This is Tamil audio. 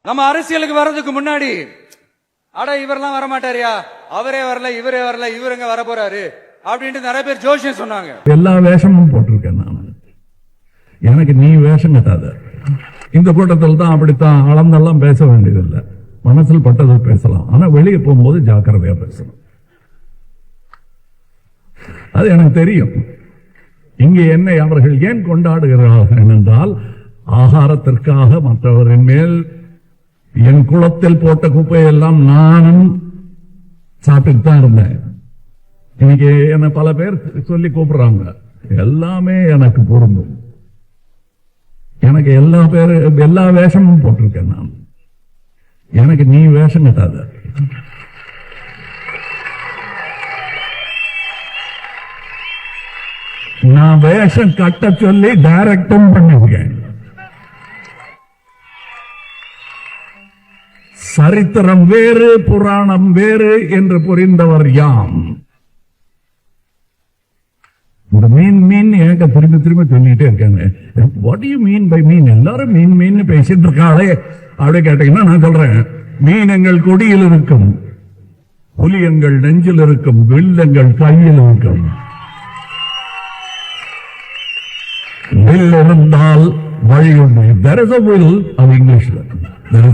நம்ம அரசியலுக்கு வர்றதுக்கு முன்னாடி அட இவரெல்லாம் வரமாட்டாரியா, அவரே வரல, இவரே வரல, இவருங்க வர போறாரு அப்படின்ட்டு நிறைய பேர் ஜோசியம் சொன்னாங்க. எல்லா வேஷமும் போட்டிருக்கேன் நான். எனக்கு நீ வேஷம் கட்டாத. இந்த கூட்டத்தில் தான் அப்படித்தான் அளந்தெல்லாம் பேச வேண்டியதில்லை. மனசில் பட்டது பேசலாம், ஆனா வெளியே போகும்போது ஜாக்கிரதையா பேசணும். அது எனக்கு தெரியும். இங்கே என்னை அவர்கள் ஏன் கொண்டாடுகிறார்கள் என்றால், ஆகாரத்திற்காக மற்றவரின் மேல் என் குளத்தில் போட்ட குப்பையெல்லாம் நானும் சாப்பிட்டு தான் இருந்தேன். இன்னைக்கு என்ன பல பேர் சொல்லி கூப்பிடுறாங்க. எல்லாமே எனக்கு பொருந்தும். எனக்கு எல்லா வேஷமும் போட்டிருக்கேன் நான். எனக்கு நீ வேஷம் கட்டாத. நான் வேஷம் கட்ட சொல்லி டைரக்டும் பண்ணிருக்கேன். சரித்திரம் வேறு, புராணம் வேறு என்று புரிந்தவர் யாம். இந்த மீன் எனக்கு திரும்ப திரும்ப சொல்லிட்டே இருக்காங்க. What do you mean by mean? எல்லாரும் மீன் பேசிட்டு இருக்காளே அப்படி கேட்டீங்கன்னா நான் சொல்றேன், மீன் எங்கள் கொடியில் இருக்கும், புலி எங்கள் நெஞ்சில் இருக்கும், வில் எங்கள் கையில் இருக்கும். வில் இருந்தால் வழி உண்டு. There is a will of English.